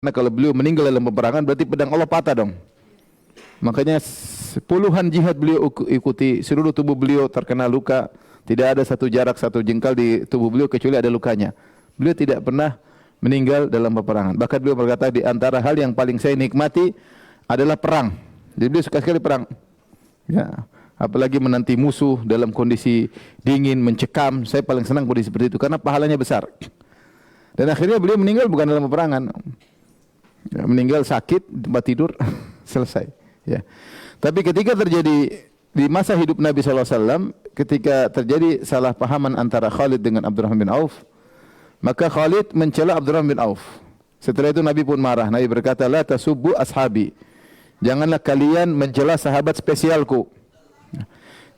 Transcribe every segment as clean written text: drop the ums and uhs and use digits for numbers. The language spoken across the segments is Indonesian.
Karena kalau beliau meninggal dalam peperangan berarti pedang Allah patah dong. Makanya puluhan jihad beliau ikuti, seluruh tubuh beliau terkena luka, tidak ada satu jarak satu jengkal di tubuh beliau kecuali ada lukanya. Beliau tidak pernah meninggal dalam peperangan. Bahkan beliau berkata di antara hal yang paling saya nikmati adalah perang. Jadi beliau suka sekali perang. Ya, apalagi menanti musuh dalam kondisi dingin, mencekam. Saya paling senang kondisi seperti itu karena pahalanya besar. Dan akhirnya beliau meninggal bukan dalam peperangan. Ya, meninggal sakit di tempat tidur selesai. Ya. Tapi ketika terjadi di masa hidup Nabi SAW, ketika terjadi salah pahaman antara Khalid dengan Abdurrahman bin Auf, maka Khalid mencela Abdurrahman bin Auf. Setelah itu Nabi pun marah. Nabi berkata, la tasubbu ashabi. Janganlah kalian mencela sahabat spesialku.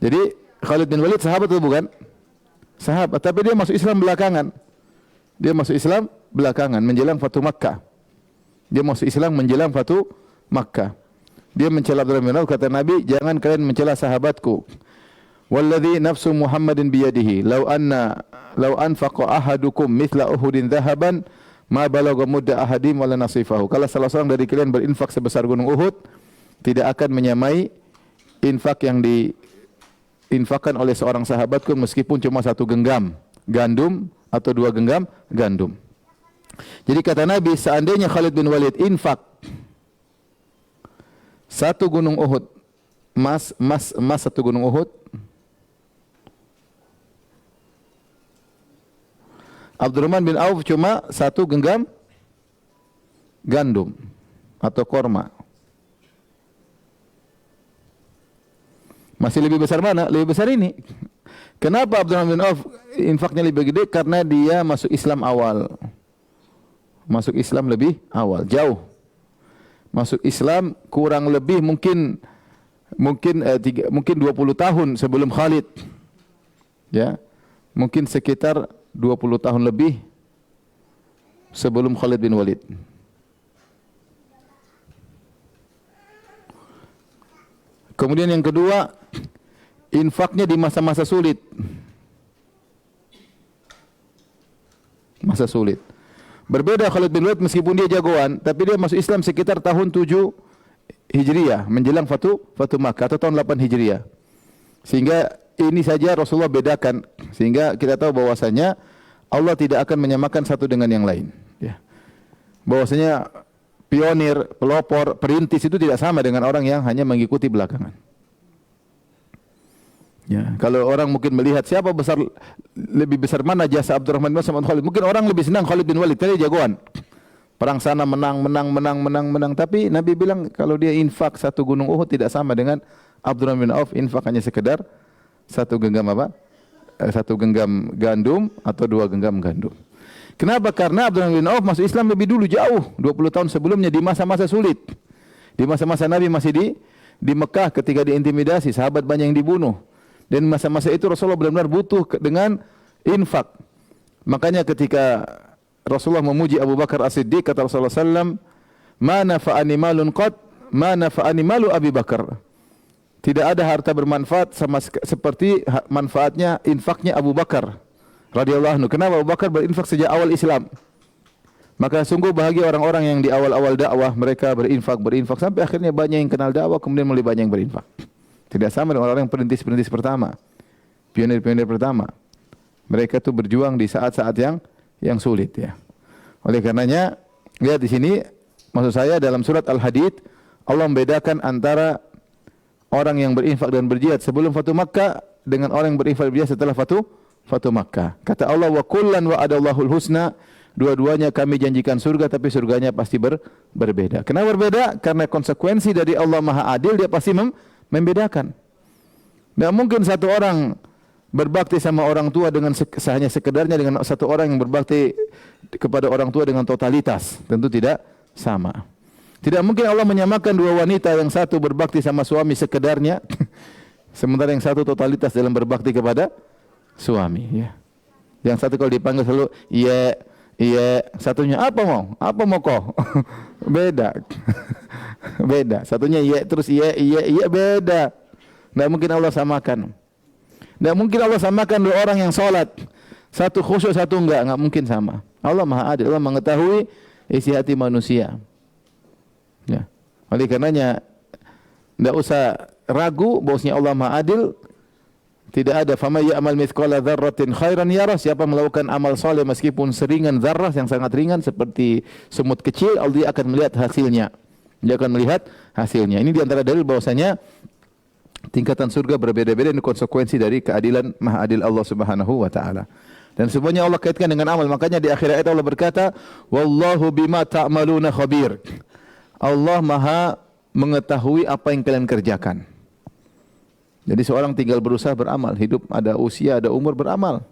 Jadi Khalid bin Walid sahabat atau bukan? Sahabat, tapi dia masuk Islam belakangan. Dia masuk Islam belakangan menjelang Fatu Makkah. Dia masuk Islam menjelang Fatu Makkah. Dia mencela Abdurrahman bin Auf, kata Nabi, jangan kalian mencela sahabatku. Walladzi nafsu Muhammadin biyadihi, law anfaqa ahadukum mithla Uhudin dhahaban, ma balagha mudda ahadim wala nasifahu. Kalau salah seorang dari kalian berinfak sebesar gunung Uhud, tidak akan menyamai infak yang diinfakkan oleh seorang sahabatku meskipun cuma satu genggam gandum atau dua genggam gandum. Jadi kata Nabi, seandainya Khalid bin Walid infak satu gunung Uhud, emas satu gunung Uhud, Abdurrahman bin Auf cuma satu genggam gandum atau korma. Masih lebih besar mana? Lebih besar ini. Kenapa Abdurrahman bin Auf infaknya lebih gede? Karena dia masuk Islam awal. Masuk Islam lebih awal, jauh. Masuk Islam kurang lebih mungkin 20 tahun sebelum Khalid. Ya. Mungkin sekitar 20 tahun lebih sebelum Khalid bin Walid. Kemudian yang kedua, infaknya di masa-masa sulit. Masa sulit. Berbeda Khalid bin Walid meskipun dia jagoan, tapi dia masuk Islam sekitar tahun 7 Hijriah, menjelang Fatu Makkah atau tahun 8 Hijriah. Sehingga ini saja Rasulullah bedakan, sehingga kita tahu bahwasanya Allah tidak akan menyamakan satu dengan yang lain. Ya. Bahwasanya pionir, pelopor, perintis itu tidak sama dengan orang yang hanya mengikuti belakangan. Ya, kalau orang mungkin melihat lebih besar mana jasa Abdurrahman bin Auf sama Khalid, mungkin orang lebih senang Khalid bin Walid, karena dia jagoan. Perang sana menang. Tapi Nabi bilang kalau dia infak satu gunung Uhud tidak sama dengan Abdurrahman bin Auf infak hanya sekedar satu genggam satu genggam gandum atau dua genggam gandum. Kenapa? Karena Abdurrahman bin Auf masuk Islam lebih dulu, jauh 20 tahun sebelumnya, di masa-masa sulit. Di masa-masa Nabi masih di Mekah ketika diintimidasi, sahabat banyak yang dibunuh. Dan masa-masa itu Rasulullah benar-benar butuh dengan infak. Makanya ketika Rasulullah memuji Abu Bakar As-Siddiq, kata Rasulullah SAW, ma nafa'ani malun qad, ma nafa'ani malu Abi Bakar. Tidak ada harta bermanfaat sama seperti manfaatnya infaknya Abu Bakar radhiyallahu anhu. Kenapa? Abu Bakar berinfak sejak awal Islam. Maka sungguh bahagia orang-orang yang di awal-awal dakwah mereka berinfak sampai akhirnya banyak yang kenal dakwah, kemudian mulai banyak yang berinfak. Tidak sama dengan orang yang perintis pertama, pionir pertama. Mereka itu berjuang di saat-saat yang sulit, ya. Oleh karenanya, lihat di sini, maksud saya dalam surat Al-Hadid, Allah membedakan antara orang yang berinfak dan berjihad sebelum Fatu Makkah dengan orang yang berinfak dan berjihad setelah Fatu Makkah. Kata Allah, wa kullan wa'adallahul husna, dua-duanya kami janjikan surga, tapi surganya pasti berbeda. Kenapa berbeda? Karena konsekuensi dari Allah Maha Adil, dia pasti membedakan. Tidak mungkin satu orang berbakti sama orang tua dengan hanya sekedarnya dengan satu orang yang berbakti kepada orang tua dengan totalitas. Tentu tidak sama. Tidak mungkin Allah menyamakan dua wanita, yang satu berbakti sama suami sekedarnya, sementara yang satu totalitas dalam berbakti kepada suami. Ya. Yang satu kalau dipanggil selalu iya, satunya apa mau kau? Beda. Beda. Satunya iya terus iya, beda. Tidak mungkin Allah samakan. Tidak mungkin Allah samakan dua orang yang sholat, satu khusyuk satu enggak mungkin sama. Allah Maha Adil, Allah mengetahui isi hati manusia. Ya. Oleh karenanya tidak usah ragu bahwasanya Allah Maha Adil. Tidak ada faman ya'mal mithqala dzarratin khairan yarah. Siapa melakukan amal saleh meskipun seringan zarrah yang sangat ringan seperti semut kecil, Allah akan melihat hasilnya. Dia akan melihat hasilnya. Ini di antara dalil bahwasanya tingkatan surga berbeda-beda, ini konsekuensi dari keadilan Maha Adil Allah Subhanahu wa taala. Dan semuanya Allah kaitkan dengan amal. Makanya di akhir ayat Allah berkata, "Wallahu bima ta'maluna khabir." Allah Maha mengetahui apa yang kalian kerjakan. Jadi seorang tinggal berusaha beramal, hidup ada usia, ada umur beramal.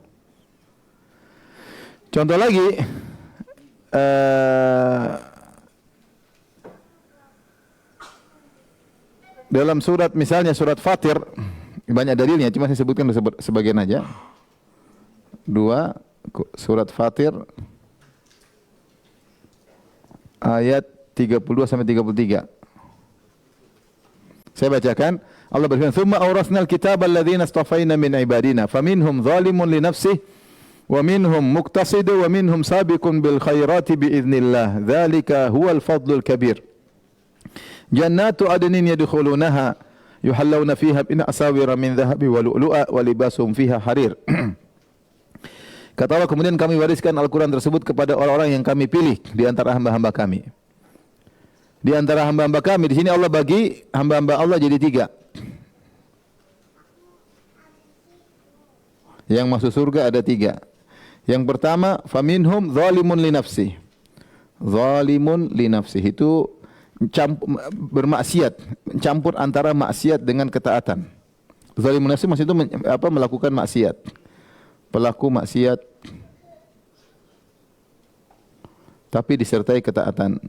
Contoh lagi, dalam surat misalnya surat Fatir, banyak dalilnya, cuma saya sebutkan sebagian aja. 2 surat Fatir ayat 32 sampai 33. Saya bacakan. Allah berfirman, "Tsumma awrasnal kitaba alladziina istafaina min ibadina, faminhum zalimun li nafsihi wa minhum muqtasidun wa minhum sabiqun bil khairati bi idznillah. Dzalika huwal fadlul kabir. Jannatu adnin yadkhulunaha yuhallawna fiha min asawira min dhahabi wa lu'lu'a wa libasuhum fiha harir." Kata Allah, kemudian kami wariskan Al-Quran tersebut kepada orang-orang yang kami pilih di antara hamba-hamba kami. Di antara hamba-hamba kami, di sini Allah bagi hamba-hamba Allah jadi 3. Yang masuk surga ada 3. Yang pertama, faminhum zalimun li nafsi. Zalimun li nafsi itu bermaksiat, campur antara maksiat dengan ketaatan. Zalimun nafsi maksud itu melakukan maksiat. Pelaku maksiat tapi disertai ketaatan.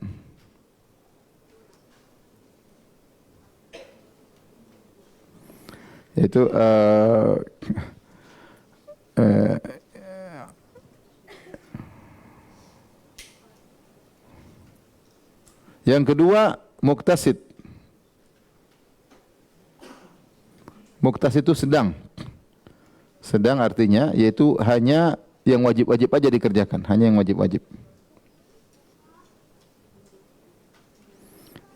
Yaitu yang kedua muktasid. Muktasid itu sedang. Sedang artinya yaitu hanya yang wajib-wajib aja dikerjakan, hanya yang wajib-wajib.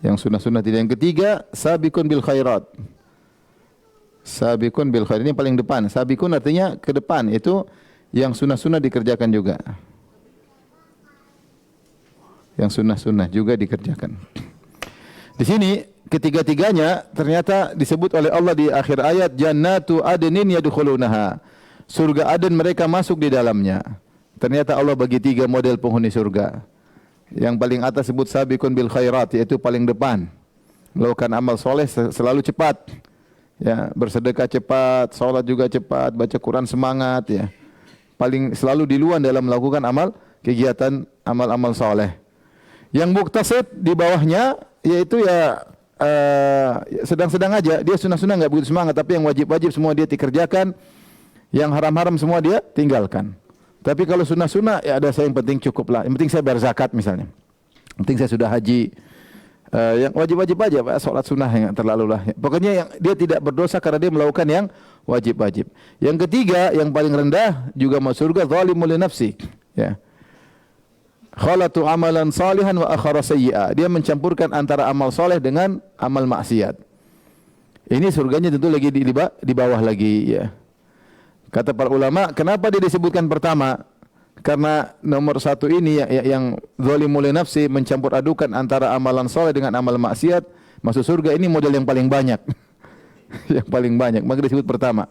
Yang sunnah-sunnah tidak. Yang ketiga sabiqun bil khairat. Sabiqun bil khairat ini paling depan. Sabiqun artinya ke depan, itu yang sunnah-sunnah dikerjakan juga. Yang sunnah-sunnah juga dikerjakan. Di sini ketiga-tiganya ternyata disebut oleh Allah di akhir ayat, jannatu adnin yadkhulunaha. Surga Aden mereka masuk di dalamnya. Ternyata Allah bagi 3 model penghuni surga. Yang paling atas sebut sabiqun bil khairat, yaitu paling depan. Melakukan amal soleh selalu cepat. Ya, bersedekah cepat, salat juga cepat, baca Quran semangat ya. Paling selalu duluan dalam melakukan amal, kegiatan amal-amal soleh. Yang muktasid di bawahnya yaitu ya sedang-sedang aja, dia sunnah-sunnah enggak begitu semangat, tapi yang wajib-wajib semua dia dikerjakan, yang haram-haram semua dia tinggalkan. Tapi kalau sunnah-sunnah ya ada saya yang penting cukup lah. Yang penting saya bayar zakat misalnya. Yang penting saya sudah haji. Yang wajib-wajib aja, Pak, salat sunnah yang terlalu lah. Pokoknya yang dia tidak berdosa karena dia melakukan yang wajib-wajib. Yang ketiga, yang paling rendah juga masuk surga, zalimul li nafsi. Ya. Khalatu amalan salihan wa akhara sayyi'a. Dia mencampurkan antara amal soleh dengan amal maksiat. Ini surganya tentu lagi di bawah lagi ya. Kata para ulama, kenapa dia disebutkan pertama? Karena nomor 1 ini yang zalimul li nafsi, mencampur adukan antara amalan soleh dengan amal maksiat, masuk surga, ini model yang paling banyak. Yang paling banyak, maka disebut pertama.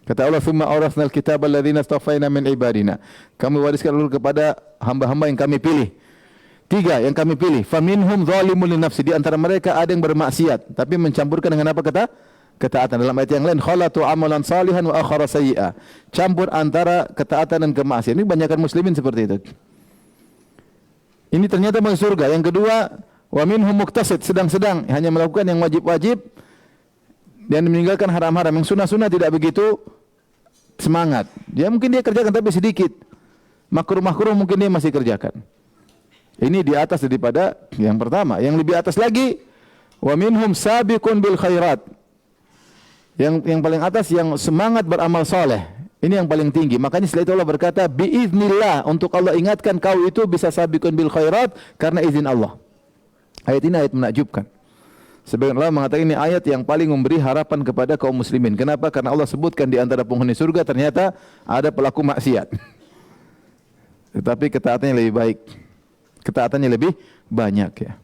Kata Allah, "Tsumma awrasnal kitaba alladziina istafaina min ibadina." Kami wariskan dulu kepada hamba-hamba yang kami pilih. 3 yang kami pilih. Faminhum zalimun li nafsi, di antara mereka ada yang bermaksiat, tapi mencampurkan dengan apa ketaatan. Dalam ayat yang lain, khalatu amalan salihan wa akhara sayyi'a. Campur antara ketaatan dan kemaksiatan. Ini banyakkan muslimin seperti itu. Ini ternyata masuk surga. Yang kedua, wa minhum muqtasid, sedang-sedang, hanya melakukan yang wajib-wajib dan meninggalkan haram-haram. Yang sunnah-sunnah tidak begitu semangat. Dia mungkin dia kerjakan tapi sedikit. Makruh-makruh mungkin dia masih kerjakan. Ini di atas daripada yang pertama. Yang lebih atas lagi, wa minhum sabiqun bil khairat. Yang paling atas yang semangat beramal soleh. Ini yang paling tinggi. Makanya setelah itu Allah berkata, biiznillah, untuk Allah ingatkan kau itu bisa sabiqun bil khairat karena izin Allah. Ayat ini ayat menakjubkan. Sebagian ulama mengatakan ini ayat yang paling memberi harapan kepada kaum muslimin. Kenapa? Karena Allah sebutkan di antara penghuni surga ternyata ada pelaku maksiat. Tetapi ketaatannya lebih baik. Ketaatannya lebih banyak ya.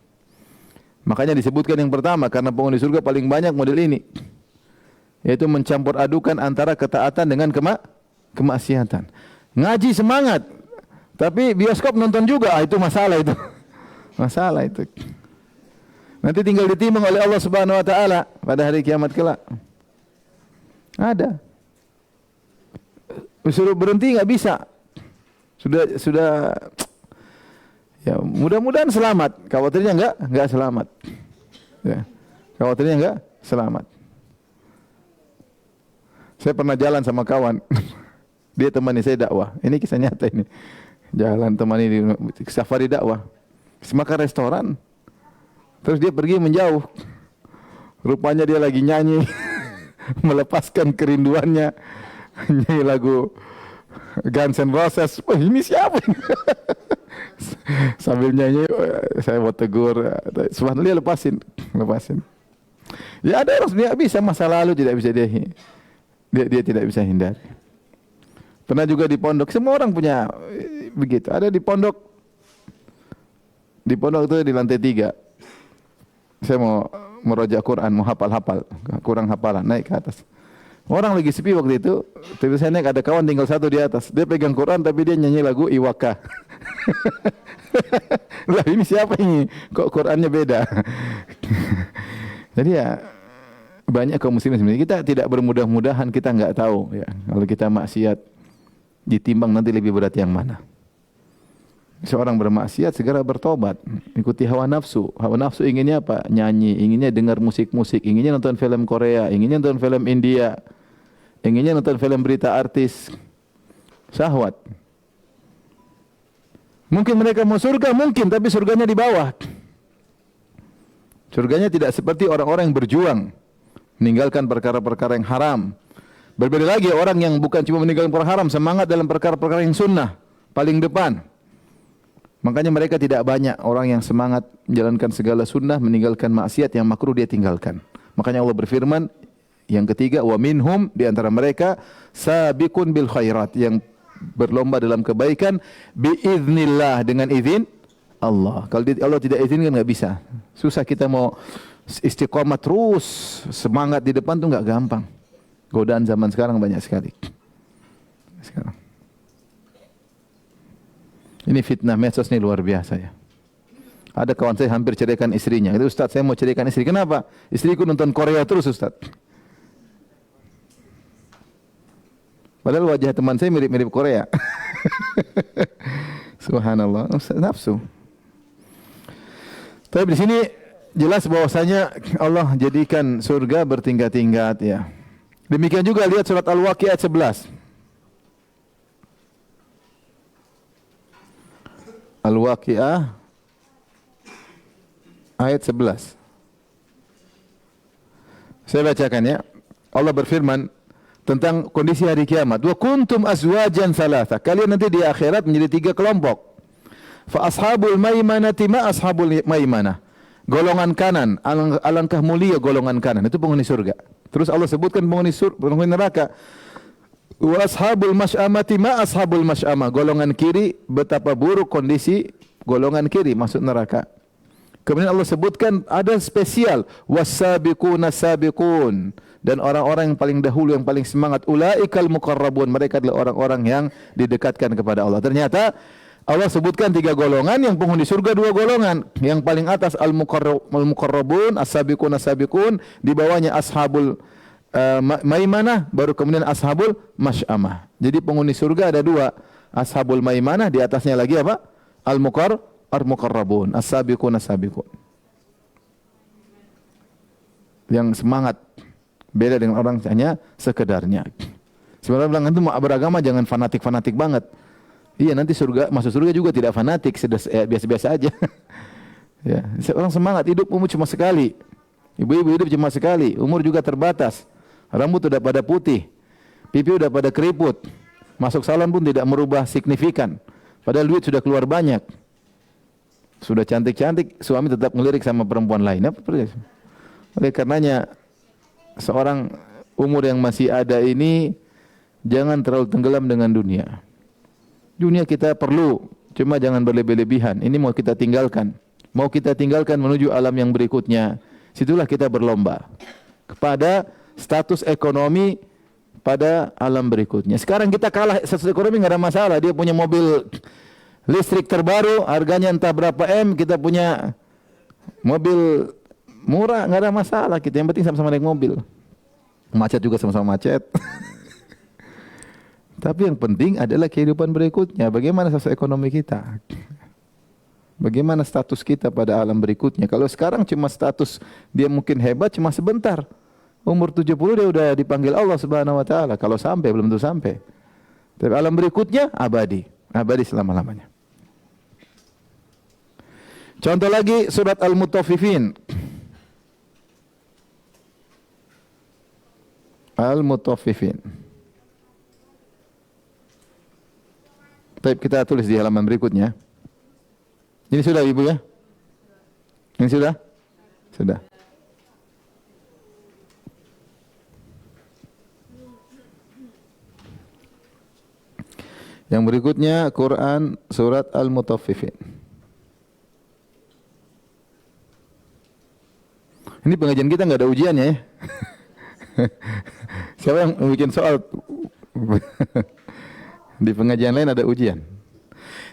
Makanya disebutkan yang pertama karena penghuni surga paling banyak model ini. Yaitu mencampur adukan antara ketaatan dengan kemaksiatan. Ngaji semangat, tapi bioskop nonton juga, itu masalah itu. Masalah itu. Nanti tinggal ditimbang oleh Allah Subhanahu wa taala pada hari kiamat kelak. Ada. Suruh berhenti enggak bisa. Sudah ya, mudah-mudahan selamat. Khawatirnya enggak selamat. Ya. Khawatirnya enggak selamat. Saya pernah jalan sama kawan. Dia temani saya dakwah. Ini kisah nyata ini. Jalan temani di safari dakwah. Makan restoran. Terus dia pergi menjauh. Rupanya dia lagi nyanyi. Melepaskan kerinduannya. Nyanyi lagu Guns N' Roses. Wah, ini siapa ini? Sambil nyanyi, saya mau tegur. Subhanallah, dia lepasin. Ya ada orang tidak bisa, masa lalu tidak bisa dia tidak bisa hindari. Pernah juga di pondok. Semua orang punya begitu. Ada di pondok. Di pondok itu di lantai 3. Saya mau merojak Quran, mau hafal-hafal, kurang hafalan, naik ke atas. Orang lagi sepi waktu itu, tapi saya naik ada kawan tinggal satu di atas. Dia pegang Quran tapi dia nyanyi lagu Iwaka. Lah ini siapa ini? Kok Qurannya beda? Jadi ya banyak kaum muslimin sebenarnya kita tidak bermudah-mudahan, kita enggak tahu ya. Kalau kita maksiat ditimbang nanti lebih berat yang mana. Seorang bermaksiat segera bertobat, ikuti hawa nafsu. Hawa nafsu inginnya apa? Nyanyi, inginnya dengar musik-musik, inginnya nonton film Korea, inginnya nonton film India, inginnya nonton film berita artis. Syahwat. Mungkin mereka mau surga, mungkin, tapi surganya di bawah. Surganya tidak seperti orang-orang yang berjuang meninggalkan perkara-perkara yang haram. Berbeda lagi orang yang bukan cuma meninggalkan perkara haram, semangat dalam perkara-perkara yang sunnah, paling depan. Makanya mereka tidak banyak orang yang semangat menjalankan segala sunnah, meninggalkan maksiat yang makruh dia tinggalkan. Makanya Allah berfirman yang ketiga, wa minhum, di antara mereka sabiqun bil khairat, yang berlomba dalam kebaikan biiznillah, dengan izin Allah. Kalau Allah tidak izinkan enggak bisa. Susah kita mau istiqomah terus, semangat di depan tuh enggak gampang. Godaan zaman sekarang banyak sekali. Sekarang ini fitnah medsos ini luar biasa ya. Ada kawan saya hampir ceraikan istrinya. Itu Ustaz, saya mau ceraikan istri. Kenapa? Istriku nonton Korea terus Ustaz. Padahal wajah teman saya mirip-mirip Korea. Subhanallah, nafsu. Tapi di sini jelas bahwasanya Allah jadikan surga bertingkat-tingkat ya. Demikian juga lihat surat Al-Waqiah ayat 11. Al-Waqiah ayat 11. Saya bacakan ya. Allah berfirman tentang kondisi hari kiamat. Wa kuntum azwajan thalatha. Kalian nanti di akhirat menjadi 3 kelompok. Fa ashabul maimanati ma ashabul maimanah. Golongan kanan, alangkah mulia golongan kanan. Itu penghuni surga. Terus Allah sebutkan penghuni neraka. Wa ashabul masy'amati ma ashabul masy'amah. Golongan kiri, betapa buruk kondisi golongan kiri masuk neraka. Kemudian Allah sebutkan ada spesial, was-sabiquna sabiqun, dan orang-orang yang paling dahulu, yang paling semangat, ulaikal muqarrabun, mereka adalah orang-orang yang didekatkan kepada Allah. Ternyata Allah sebutkan 3 golongan, yang penghuni surga 2 golongan. Yang paling atas al-muqarrabun, as-sabiqun as-sabiqun, di bawahnya ashabul maimanah, baru kemudian ashabul masy'amah. Jadi penghuni surga ada 2, ashabul maimanah, di atasnya lagi apa? Al-muqarrabun, as-sabiqun as-sabiqun. Yang semangat beda dengan orang hanya sekedarnya. Sebenarnya bilang itu mau beragama jangan fanatik-fanatik banget. Iya, nanti surga, masuk surga juga tidak fanatik, biasa-biasa aja. Ya, orang semangat, hidup umur cuma sekali. Ibu-ibu hidup cuma sekali, umur juga terbatas. Rambut sudah pada putih. pipi udah pada keriput. Masuk salon pun tidak merubah signifikan. Padahal duit sudah keluar banyak. Sudah cantik-cantik, suami tetap ngelirik sama perempuan lain. Oleh karenanya, seorang umur yang masih ada ini, jangan terlalu tenggelam dengan dunia. Dunia kita perlu, cuma jangan berlebih-lebihan. Ini mau kita tinggalkan. Mau kita tinggalkan menuju alam yang berikutnya. Situlah kita berlomba kepada status ekonomi pada alam berikutnya. Sekarang kita kalah status ekonomi nggak ada masalah. Dia punya mobil listrik terbaru, harganya entah berapa M, kita punya mobil murah, nggak ada masalah. Kita yang penting sama-sama naik mobil. Macet juga sama-sama macet. Tapi yang penting adalah kehidupan berikutnya. Bagaimana status ekonomi kita? Bagaimana status kita pada alam berikutnya? Kalau sekarang cuma status dia mungkin hebat cuma sebentar. Umur 70 dia udah dipanggil Allah Subhanahu wa taala. Kalau sampai belum tentu sampai. Tapi alam berikutnya abadi, abadi selama-lamanya. Contoh lagi surat Al-Mutaffifin. Al-Mutaffifin. Baik, kita tulis di halaman berikutnya. Ini sudah Ibu ya? Ini sudah? Sudah. Yang berikutnya Quran surat Al-Mutaffifin. Ini pengajian kita nggak ada ujiannya ya. Siapa yang bikin soal? Di pengajian lain ada ujian.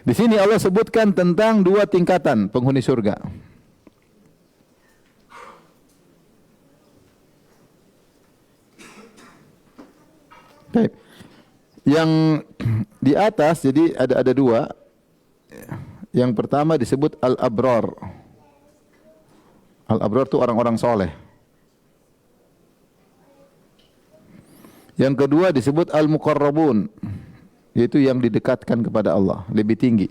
Di sini Allah sebutkan tentang dua tingkatan penghuni surga. Baik. Yang di atas jadi ada dua. Yang pertama disebut al-abrar. Al-abrar itu orang-orang soleh. Yang kedua disebut al-muqarrabun, yaitu yang didekatkan kepada Allah, lebih tinggi.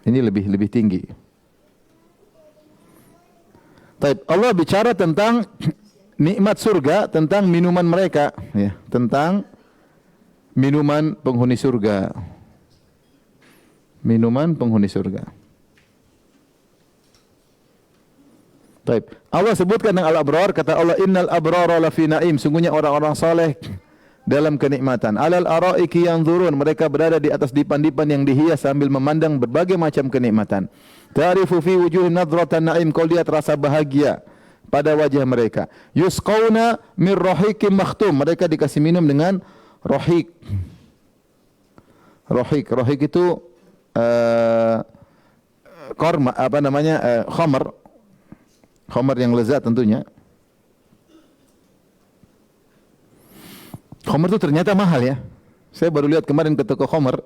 Ini lebih tinggi. Baik, Allah bicara tentang nikmat surga, tentang minuman mereka, ya, tentang minuman penghuni surga. Minuman penghuni surga. Baik. Allah sebutkan tentang al-abrar, kata Allah innal abrara lafi naim, sungguhnya orang-orang saleh dalam kenikmatan. Alal araiki yanzurun, mereka berada di atas dipan-dipan yang dihias sambil memandang berbagai macam kenikmatan. Ta'rifu fi wujuhihim nadratan naim, kau lihat rasa bahagia pada wajah mereka. Yusqauna min rahiqim makhtum, mereka dikasih minum dengan rahiq. Rahiq itu korma, apa namanya, khamr. Khamar yang lezat tentunya. Khamar itu ternyata mahal ya. Saya baru lihat kemarin ke toko khamar.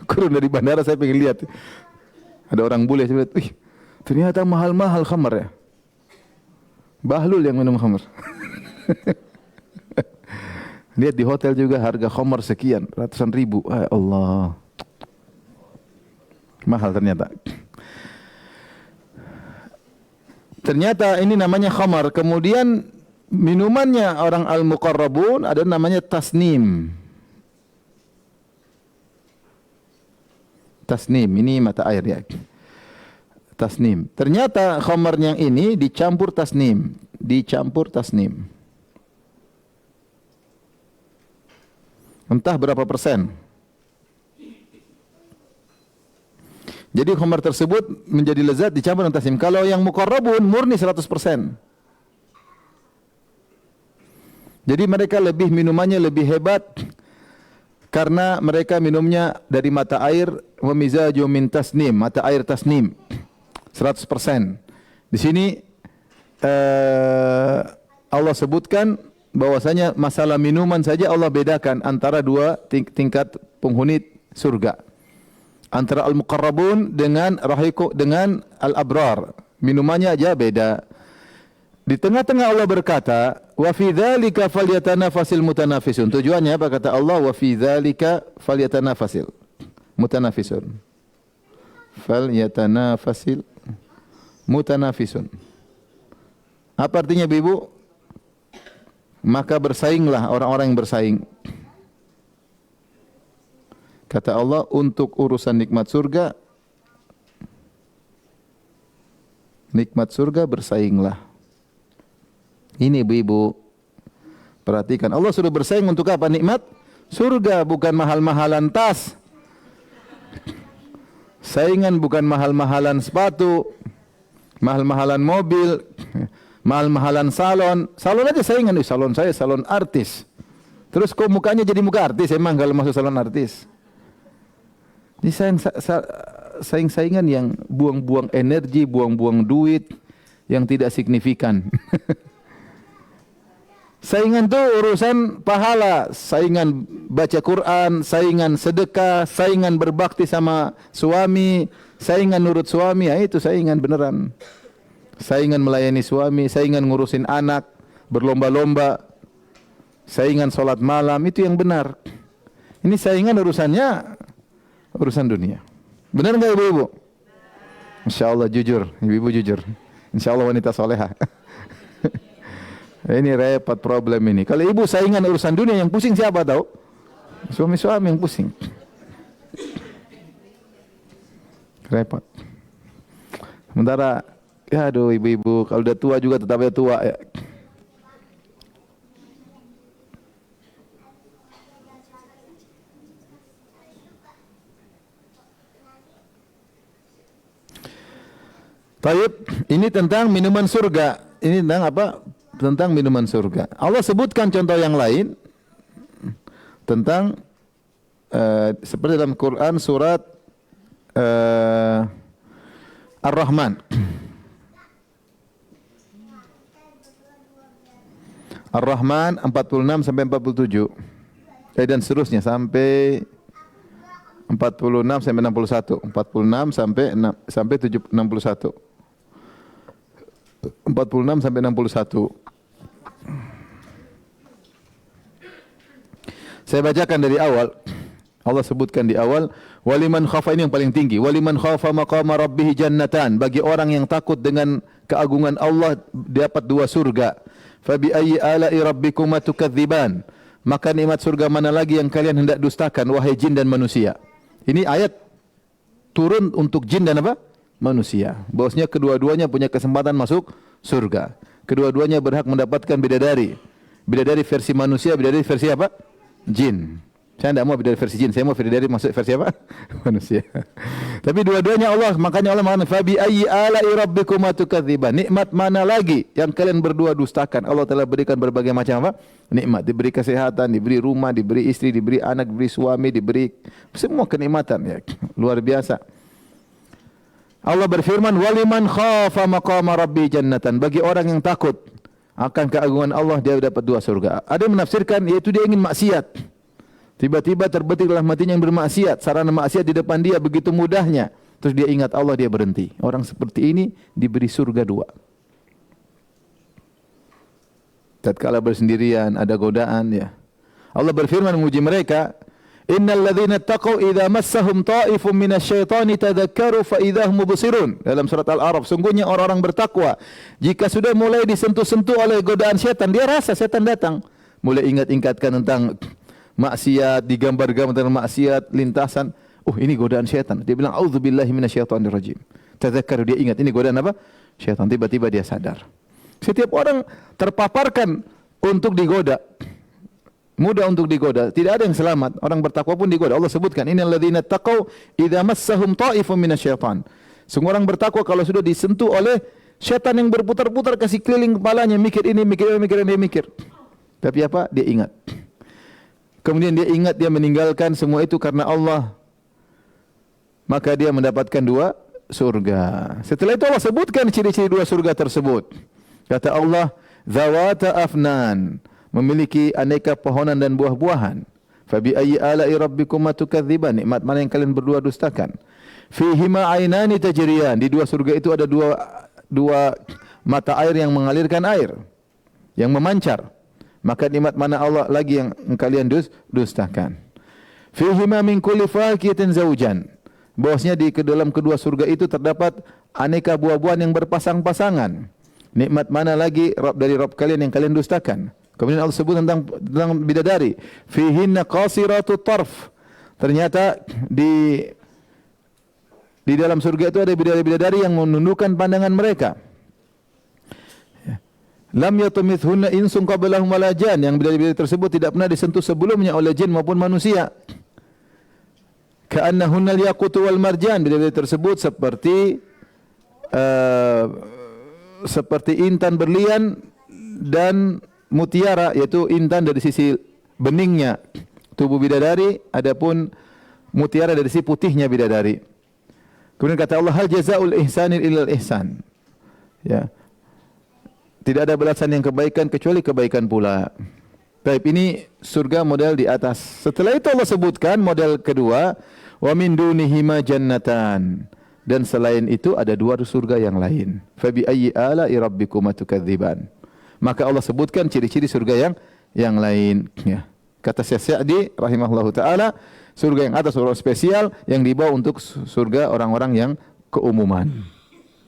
Kurun dari bandara saya pengen lihat. Ada orang bule, saya lihat, ternyata mahal-mahal khamar ya. Bahlul yang minum khamar. Lihat di hotel juga harga khamar sekian, ratusan ribu. Allah. Mahal ternyata. Ternyata ini namanya khamar. Kemudian minumannya orang al-muqarrabun ada namanya tasnim. Tasnim, ini mata air ya. Tasnim. Ternyata khamar yang ini dicampur tasnim. Dicampur tasnim. Entah berapa persen. Jadi khamar tersebut menjadi lezat dicampur dengan tasnim. Kalau yang muqarrabun murni 100%. Jadi mereka lebih minumannya lebih hebat karena mereka minumnya dari mata air wamizaju min tasnim, mata air tasnim 100%. Di sini Allah sebutkan bahwasanya masalah minuman saja Allah bedakan antara dua tingkat penghuni surga. Antara al-muqarrabun dengan rahiqu dengan al-abrar. Minumannya aja beda. Di tengah-tengah Allah berkata, "Wa fi dzalika falyatanafasil mutanafisun." Tujuannya apa kata Allah? "Wa fi dzalika falyatanafasil mutanafisun." Falyatanafasil mutanafisun. Apa artinya Ibu? maka bersainglah orang-orang yang bersaing. Kata Allah, untuk urusan nikmat surga bersainglah. Ini ibu-ibu, perhatikan. Allah sudah bersaing untuk apa? Nikmat surga, bukan mahal-mahalan tas. Saingan bukan mahal-mahalan sepatu, mahal-mahalan mobil, mahal-mahalan salon. Salon aja saingan, salon saya salon artis. Terus kok mukanya jadi muka artis emang kalau masuk salon artis? Ini saingan yang buang-buang energi, buang-buang duit yang tidak signifikan. Saingan tuh urusan pahala, saingan baca Quran, saingan sedekah, saingan berbakti sama suami, saingan nurut suami, ya itu saingan beneran. Saingan melayani suami, saingan ngurusin anak, berlomba-lomba, saingan sholat malam, itu yang benar. Ini saingan urusannya urusan dunia. Benar enggak ibu-ibu? Insya Allah jujur, ibu-ibu jujur. Insya Allah wanita soleha. Ini repot problem ini. Kalau ibu saingan urusan dunia, yang pusing siapa tahu? Suami-suami yang pusing. Repot. Sementara, ya aduh ibu-ibu, kalau udah tua juga tetap tua ya. Taib, ini tentang minuman surga. Ini tentang apa? Tentang minuman surga. Allah sebutkan contoh yang lain tentang seperti dalam Quran surat Ar-Rahman. Ar-Rahman 46 sampai 47. Dan seterusnya sampai 46 sampai 61. 46 sampai 61. 46 sampai 61. Saya bacakan dari awal. Allah sebutkan di awal, waliman khafa, ini yang paling tinggi. Waliman khafa maqama rabbih jannatan. Bagi orang yang takut dengan keagungan Allah dapat dua surga. Fa bi ayyi ala'i rabbikuma tukadziban. Maka nikmat surga mana lagi yang kalian hendak dustakan wahai jin dan manusia. Ini ayat turun untuk jin dan apa? Manusia. Bahwasanya kedua-duanya punya kesempatan masuk surga. Kedua-duanya berhak mendapatkan bidadari. Bidadari versi manusia, bidadari versi apa? Jin. Saya tidak mau bidadari versi jin, saya mau bidadari masuk versi apa? Manusia. Tapi dua-duanya Allah, makanya Allah mengatakan fabi ayyi ala'i rabbikuma tukadziban. Nikmat mana lagi yang kalian berdua dustakan? Allah telah berikan berbagai macam apa? Nikmat, diberi kesehatan, diberi rumah, diberi istri, diberi anak, diberi suami, diberi semua kenikmatan ya. Luar biasa. Allah berfirman, waliman khafa maqama rabbi jannatan. Bagi orang yang takut akan keagungan Allah, dia dapat dua surga. Ada yang menafsirkan yaitu dia ingin maksiat. Tiba-tiba terbetik dalam hatinya yang bermaksiat, sarana maksiat di depan dia begitu mudahnya. Terus dia ingat Allah, dia berhenti. Orang seperti ini diberi surga dua. Tatkala bersendirian, ada godaan ya. Allah berfirman memuji mereka, innal ladzina taqaw idza massahum ta'ifun minasyaitani tadhakkaru fa idza hum mubsirun. Dalam surat Al-A'raf, sungguhnya orang-orang bertakwa jika sudah mulai disentuh-sentuh oleh godaan setan, dia rasa setan datang, mulai ingat-ingatkan tentang maksiat, digambar-gambar tentang maksiat, lintasan. Oh, ini godaan setan. Dia bilang auzubillahi minasyaitonir rajim. Tadhakkaru, dia ingat ini godaan apa? Setan. Tiba-tiba dia sadar. Setiap orang terpaparkan untuk digoda. Mudah untuk digoda. Tidak ada yang selamat. Orang bertakwa pun digoda. Allah sebutkan, innal ladzina taqaw idza massahum ta'ifun minasyaitan. Semua orang bertakwa kalau sudah disentuh oleh syaitan yang berputar-putar kasih keliling kepalanya, mikir ini, mikir ini, mikir ini, mikir. Tapi apa? Dia ingat. Kemudian dia ingat, dia meninggalkan semua itu karena Allah. Maka dia mendapatkan dua surga. Setelah itu Allah sebutkan ciri-ciri dua surga tersebut. Kata Allah, zawata afnan, memiliki aneka pohonan dan buah-buahan. Fabi ayyi ala'i rabbikuma tukadziban. Nikmat mana yang kalian berdua dustakan? Fihima ainani tajriyan. Di dua surga itu ada dua mata air yang mengalirkan air, yang memancar. Maka nikmat mana Allah lagi yang kalian dustakan? Fihima min kulli fakihatin zawjan. Bahwasanya di dalam kedua surga itu terdapat aneka buah-buahan yang berpasang-pasangan. Nikmat mana lagi dari Rabb kalian yang kalian dustakan? Kemudian Allah sebut tentang bidadari, fihinna qasiratut tarf. Ternyata di dalam surga itu ada bidadari-bidadari yang menundukkan pandangan mereka. Lam yatumithunna insun qablahum wala jan. Yang bidadari tersebut tidak pernah disentuh sebelumnya oleh jin maupun manusia. Ka'annahunnal yaqutu wal marjan. Bidadari tersebut seperti intan berlian dan mutiara, yaitu intan dari sisi beningnya tubuh bidadari, adapun mutiara dari sisi putihnya bidadari. Kemudian kata Allah, hal jazaul ihsanil illal ihsan. Ya. Tidak ada balasan yang kebaikan kecuali kebaikan pula. Baik, ini surga model di atas. Setelah itu Allah sebutkan model kedua, wa min dunihima jannatan. Dan selain itu ada dua surga yang lain. Fa bi ayyi ala'i rabbikuma tukadziban. Maka Allah sebutkan ciri-ciri surga yang lain. Ya. Kata Syekh Sa'di rahimahullahu taala, surga yang atas surga spesial yang dibawa untuk surga orang-orang yang keumuman.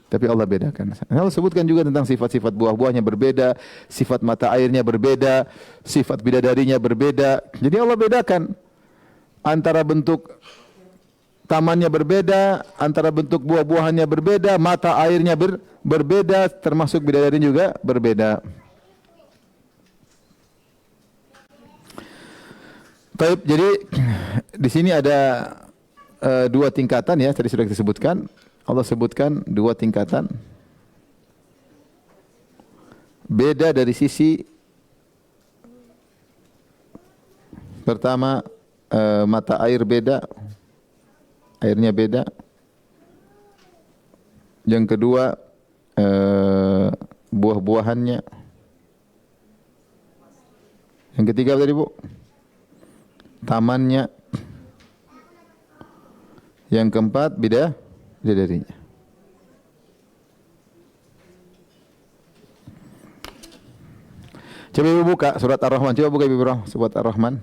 Tapi Allah bedakan. Allah sebutkan juga tentang sifat-sifat buah-buahnya berbeda, sifat mata airnya berbeda, sifat bidadarinya berbeda. Jadi Allah bedakan antara bentuk tamannya berbeda, antara bentuk buah-buahannya berbeda, mata airnya berbeda, termasuk bidadari juga berbeda. Baik, jadi di sini ada dua tingkatan ya, tadi sudah disebutkan. Allah sebutkan dua tingkatan. Beda dari sisi pertama, mata air beda, airnya beda. Yang kedua, buah-buahannya. Yang ketiga tadi Bu, tamannya. Yang keempat, bidadarinya. Coba Ibu buka surat Ar-Rahman. Coba buka Ibu surat Ar-Rahman.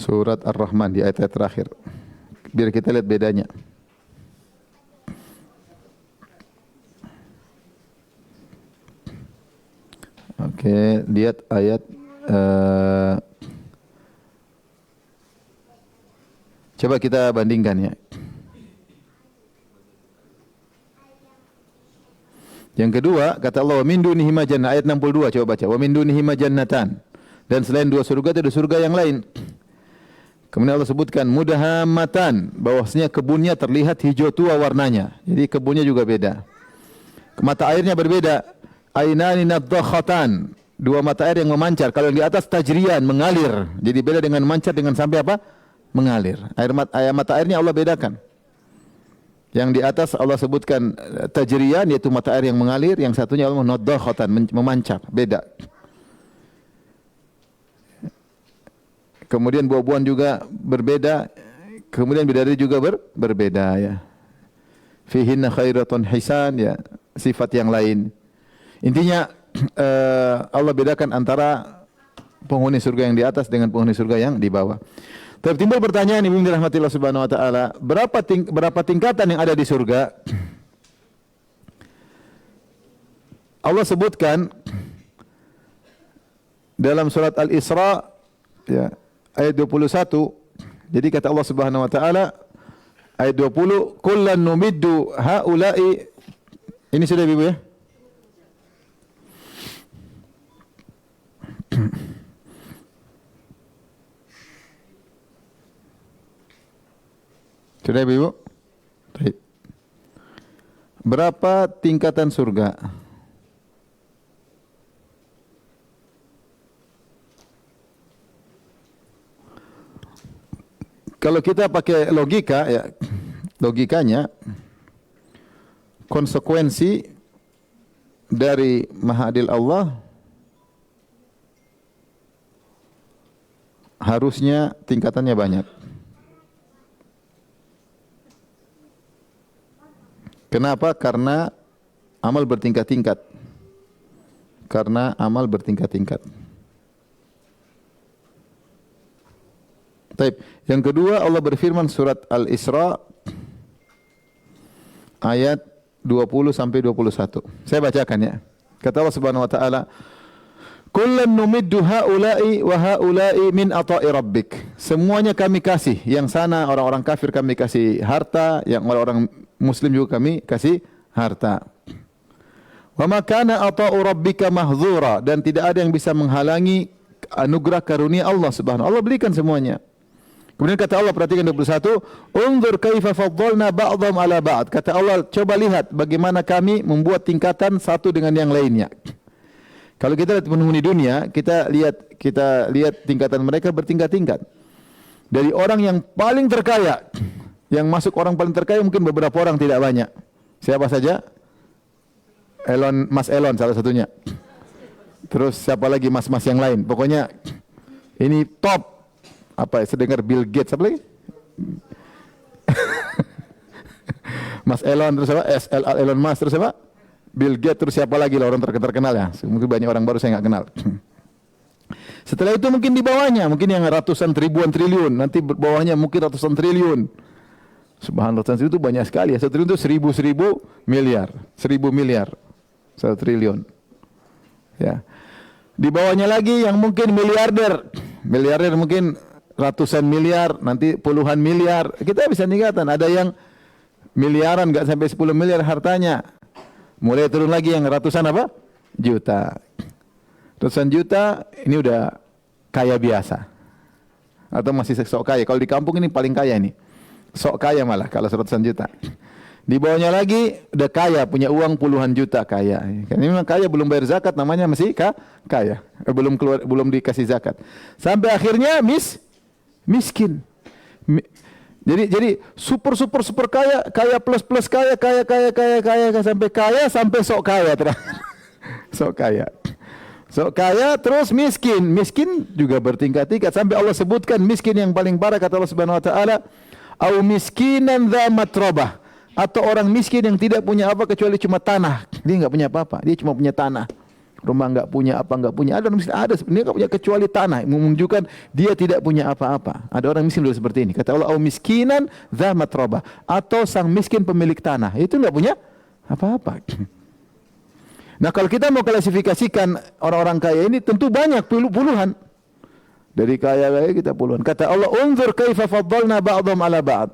Surat Ar-Rahman di ayat terakhir. Biar kita lihat bedanya. Oke, lihat ayat coba kita bandingkan ya. Yang kedua, kata Allah, wa min dunihima jannah, ayat 62, coba baca. Wa min dunihima jannatan. Dan selain dua surga itu ada surga yang lain. Kemudian Allah sebutkan mudahammatan, bahwasanya kebunnya terlihat hijau tua warnanya. Jadi kebunnya juga beda. Mata airnya berbeda. Ainani nadhakhatan, dua mata air yang memancar. Kalau yang di atas tajrian, mengalir. Jadi beda dengan mancar dengan sampai apa? Mengalir. Air mata airnya Allah bedakan. Yang di atas Allah sebutkan tajrian, yaitu mata air yang mengalir, yang satunya Allah nadhakhatan, memancar, beda. Kemudian buah-buahan juga berbeda, kemudian bidadari juga berbeda ya. Fihinna khairatun hisan ya, sifat yang lain. Intinya Allah bedakan antara penghuni surga yang di atas dengan penghuni surga yang di bawah. Tapi timbul pertanyaan Ibu dirahmati Allah Subhanahu wa taala, berapa tingkatan yang ada di surga? Allah sebutkan dalam surat Al-Isra ya, ayat 21. Jadi kata Allah Subhanahu wa taala ayat 20, kullan numiddu haula'i. Ini sudah Ibu ya? Sudah Ibu? Baik. Berapa tingkatan surga? Kalau kita pakai logika ya, logikanya konsekuensi dari Maha Adil Allah harusnya tingkatannya banyak. Kenapa? Karena amal bertingkat-tingkat. Karena amal bertingkat-tingkat. Baik. Yang kedua Allah berfirman surat Al-Isra ayat 20 sampai 21. Saya bacakan ya. Kata Allah Subhanahu wa taala, "Kullan numiddu haula'i wa haula'i min ata'i rabbik." Semuanya kami kasih, yang sana orang-orang kafir kami kasih harta, yang orang-orang muslim juga kami kasih harta. Wa ma kana ata'u rabbika mahdzura, dan tidak ada yang bisa menghalangi anugerah karunia Allah Subhanahu. Allah berikan semuanya. Kemudian kata Allah, perhatikan 21, "Unzur kaifa faddalna ba'dhum 'ala ba'd." Kata Allah, coba lihat bagaimana kami membuat tingkatan satu dengan yang lainnya. Kalau kita lihat penghuni dunia, kita lihat tingkatan mereka bertingkat-tingkat. Dari orang yang paling terkaya, yang masuk orang paling terkaya mungkin beberapa orang, tidak banyak. Siapa saja? Mas Elon salah satunya. Terus siapa lagi mas-mas yang lain? Pokoknya ini top. Apa? Saya dengar Bill Gates, apa lagi? Mas Elon, terus apa? Elon Musk, terus apa? Bill Gates, terus siapa lagi lah orang terkenal ya? Mungkin banyak orang baru saya nggak kenal. Setelah itu mungkin di bawahnya, mungkin yang ratusan ribuan triliun, nanti bawahnya mungkin ratusan triliun. Subhanallah, ratusan triliun itu banyak sekali ya. 1 triliun itu 1000 miliar, 1000 miliar, 1 triliun. Ya. Di bawahnya lagi yang mungkin miliarder, miliarder mungkin ratusan miliar, nanti puluhan miliar. Kita bisa tingkatan. Ada yang miliaran, nggak sampai 10 miliar hartanya. Mulai turun lagi yang ratusan apa? Juta. Ratusan juta ini udah kaya biasa. Atau masih sok kaya. Kalau di kampung ini paling kaya ini. Sok kaya malah kalau ratusan juta. Di bawahnya lagi udah kaya, punya uang puluhan juta kaya. Ini memang kaya, belum bayar zakat, namanya masih kaya. Belum dikasih zakat. Sampai akhirnya miskin. Jadi super kaya plus kaya sampai sok kaya terakhir. Sok kaya terus miskin juga bertingkat-tingkat sampai Allah sebutkan miskin yang paling parah, kata Allah Subhanahu wa taala, au miskinan dza matrabah, atau orang miskin yang tidak punya apa kecuali cuma tanah. Dia enggak punya apa-apa, dia cuma punya tanah. Rumah enggak punya, apa enggak punya. Ada orang miskin, ada sebenarnya enggak punya kecuali tanah, menunjukkan dia tidak punya apa-apa. Ada orang miskin seperti ini. Kata Allah, au miskinan dza matrabah, atau sang miskin pemilik tanah, itu enggak punya apa-apa. Nah, kalau kita mau klasifikasikan orang-orang kaya ini tentu banyak, puluhan. Dari kaya kita puluhan. Kata Allah, "Unzur kaifa faddalna ba'dhum 'ala ba'd."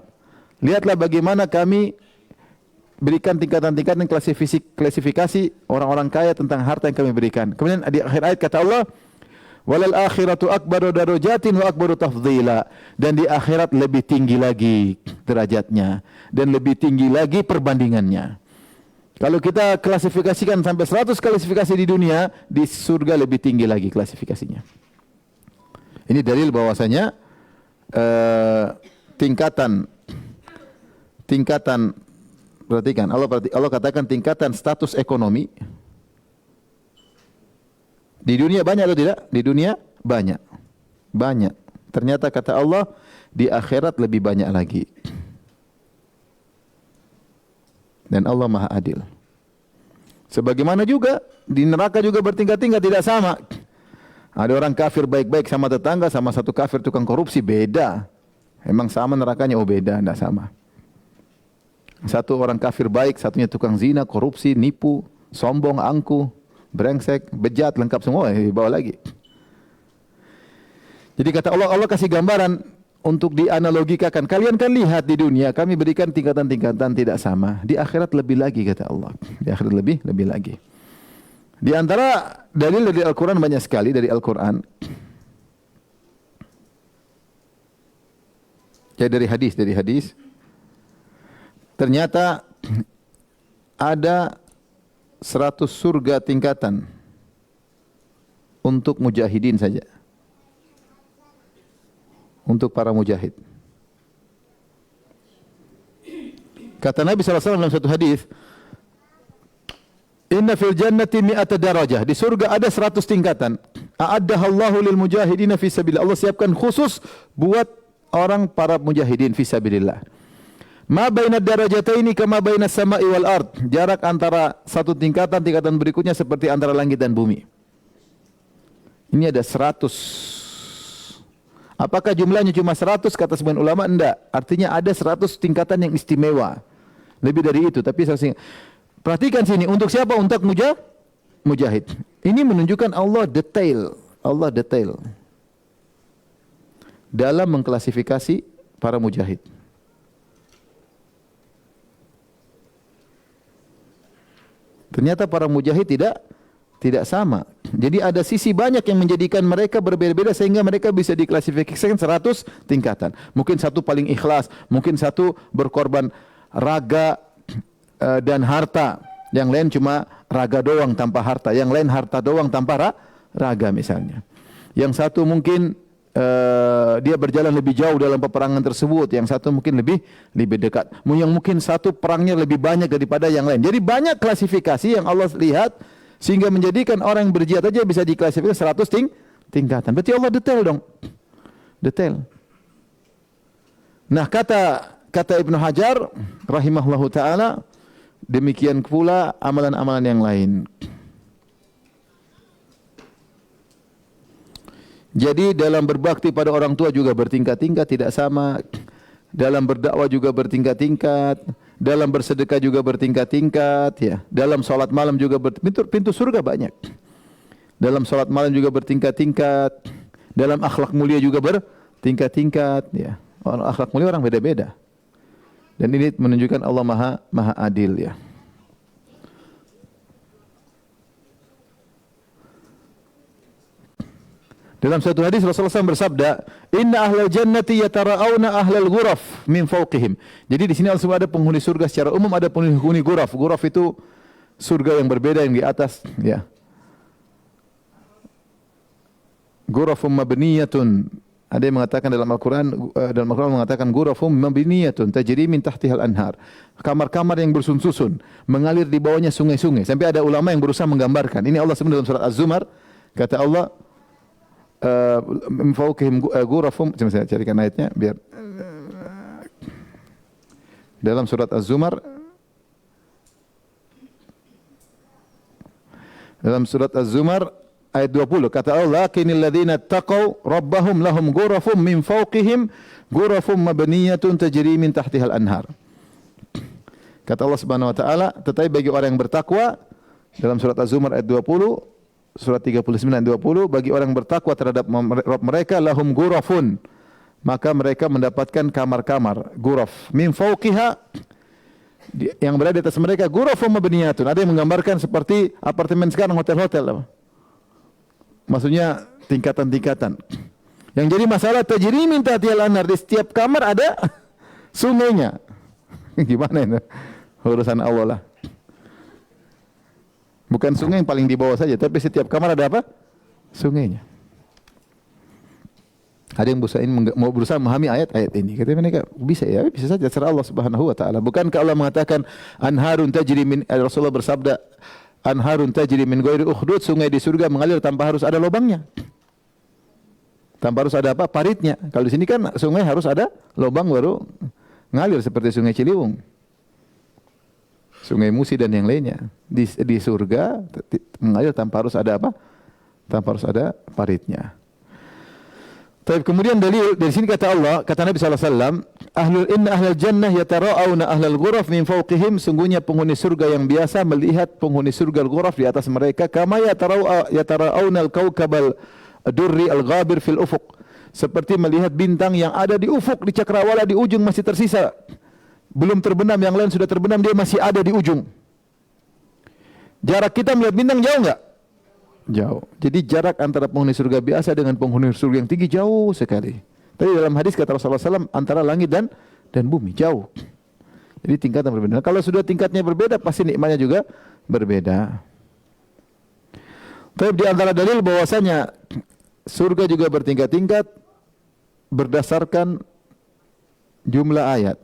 Lihatlah bagaimana kami berikan tingkatan-tingkatan klasifikasi orang-orang kaya tentang harta yang kami berikan. Kemudian di akhir ayat kata Allah, "Walal akhiratu akbaru darajatin wa akbaru tafdhila." Dan di akhirat lebih tinggi lagi derajatnya dan lebih tinggi lagi perbandingannya. Kalau kita klasifikasikan sampai 100 klasifikasi di dunia, di surga lebih tinggi lagi klasifikasinya. Ini dalil bahwasanya tingkatan perhatikan, Allah katakan tingkatan status ekonomi di dunia banyak atau tidak? Di dunia banyak. Ternyata kata Allah di akhirat lebih banyak lagi. Dan Allah Maha Adil. Sebagaimana juga di neraka juga bertingkat-tingkat, tidak sama. Ada orang kafir baik-baik sama tetangga, sama satu kafir tukang korupsi, beda. Emang sama nerakanya? Oh beda, tidak sama. Satu orang kafir baik, satunya tukang zina, korupsi, nipu, sombong, angkuh, brengsek, bejat, lengkap semua, bawa lagi. Jadi kata Allah, Allah kasih gambaran untuk dianalogikakan. Kalian kan lihat di dunia kami berikan tingkatan-tingkatan tidak sama. Di akhirat lebih lagi, kata Allah. Di akhirat lebih lagi. Di antara dalil dari Al-Quran banyak sekali dari Al-Quran. Ya dari hadis. Ternyata ada 100 surga tingkatan untuk mujahidin saja. Untuk para mujahid. Kata Nabi SAW dalam satu hadis, "Inna fil jannati mi'ata darajah." Di surga ada 100 tingkatan. A'addahallahu lil mujahidina fi sabilillah. Allah siapkan khusus buat orang para mujahidin fi sabilillah. Ma baina darajataini kama baina samai wal ard. Jarak antara satu tingkatan berikutnya seperti antara langit dan bumi. Ini ada 100. Apakah jumlahnya cuma 100 kata sebagian ulama? Enggak. Artinya ada 100 tingkatan yang istimewa. Lebih dari itu, tapi Perhatikan sini, untuk siapa? Untuk mujahid. Ini menunjukkan Allah detail. Allah detail dalam mengklasifikasi para mujahid. Ternyata para mujahid tidak sama. Jadi ada sisi banyak yang menjadikan mereka berbeda-beda sehingga mereka bisa diklasifikasikan 100 tingkatan. Mungkin satu paling ikhlas, mungkin satu berkorban raga dan harta. Yang lain cuma raga doang tanpa harta, yang lain harta doang tanpa raga misalnya. Yang satu mungkin dia berjalan lebih jauh dalam peperangan tersebut, yang satu mungkin lebih dekat, yang mungkin satu perangnya lebih banyak daripada yang lain. Jadi banyak klasifikasi yang Allah lihat sehingga menjadikan orang yang berjihad aja bisa diklasifikasi 100 tingkatan. Berarti Allah detail dong. Detail. Nah, kata Ibnu Hajar rahimahullahu taala, demikian pula amalan-amalan yang lain. Jadi dalam berbakti pada orang tua juga bertingkat-tingkat, tidak sama. Dalam berdakwah juga bertingkat-tingkat. Dalam bersedekah juga bertingkat-tingkat. Ya. Dalam salat malam juga pintu surga banyak. Dalam salat malam juga bertingkat-tingkat. Dalam akhlak mulia juga bertingkat-tingkat. Ya. Akhlak mulia orang beda-beda. Dan ini menunjukkan Allah maha adil ya. Dalam satu hadis Rasulullah SAW bersabda, "Inna ahlal jannati yatara'awna ahlal ghuraf min fawqihim." Jadi di sini langsung ada penghuni surga secara umum, ada penghuni ghuraf. Ghuraf itu surga yang berbeda yang di atas, ya. Ghurafum mabniyatun. Ada yang mengatakan dalam Al-Quran mengatakan ghurafum mabniyatun tajri min tahtihal anhar. Kamar-kamar yang bersusun-susun, mengalir di bawahnya sungai-sungai. Sampai ada ulama yang berusaha menggambarkan. Ini Allah sebut dalam surat Az-Zumar, kata Allah, mifawqihim ghurafum. Coba saya carikan ayatnya biar dalam surat Az-Zumar, ayat 20, kata Allah, "Lakinnal ladzina taqaw rabbahum lahum ghurafum min fawqihim ghurafum mabniyatun tajri min tahtihal anhar." Kata Allah Subhanahu wa taala, tetapi bagi orang yang bertakwa, dalam surat Az-Zumar ayat 20, surat 39 ayat 20, bagi orang yang bertakwa terhadap Rabb mereka, lahum ghurafun, maka mereka mendapatkan kamar-kamar, ghuraf min fawqiha, yang berada di atas mereka, ghurafum mabniyatun. Ada yang menggambarkan seperti apartemen sekarang, hotel-hotel. Maksudnya tingkatan-tingkatan. Yang jadi masalah, tajri min tahtihal anhar, di setiap kamar ada sungainya. Gimana ini? Urusan Allah lah. Bukan sungai yang paling di bawah saja, tapi setiap kamar ada apa? Sungainya. Ada yang mau berusaha memahami ayat-ayat ini. Kata mereka, bisa ya, bisa saja terserah Allah Subhanahu wa taala. Bukankah Allah mengatakan anharun tajri min, Rasulullah bersabda, anharun tajri min ghairi ukhdud, sungai di surga mengalir tanpa harus ada lubangnya. Tanpa harus ada apa? Paritnya. Kalau di sini kan sungai harus ada lubang baru ngalir seperti Sungai Ciliwung, Sungai Musi dan yang lainnya. Di surga mengalir tanpa harus ada apa? Tanpa harus ada paritnya. Tapi kemudian dari sini kata Allah, kata Nabi SAW, inna ahlal jannah yatara'awna ahlal ghuraf min fawqihim, sungguhnya penghuni surga yang biasa melihat penghuni surga al-ghuraf di atas mereka, kama yatara'awna al-kawkabal durri al-ghabir fil ufuq, seperti melihat bintang yang ada di ufuk, di cakrawala, di ujung masih tersisa. Belum terbenam, yang lain sudah terbenam, dia masih ada di ujung. Jarak kita melihat bintang jauh enggak? Jauh. Jadi jarak antara penghuni surga biasa dengan penghuni surga yang tinggi jauh sekali. Tapi dalam hadis kata Rasulullah SAW, antara langit dan bumi jauh. Jadi tingkatan berbeda. Kalau sudah tingkatnya berbeda, pasti nikmatnya juga berbeda. Tapi di antara dalil bahwasanya surga juga bertingkat-tingkat berdasarkan jumlah ayat.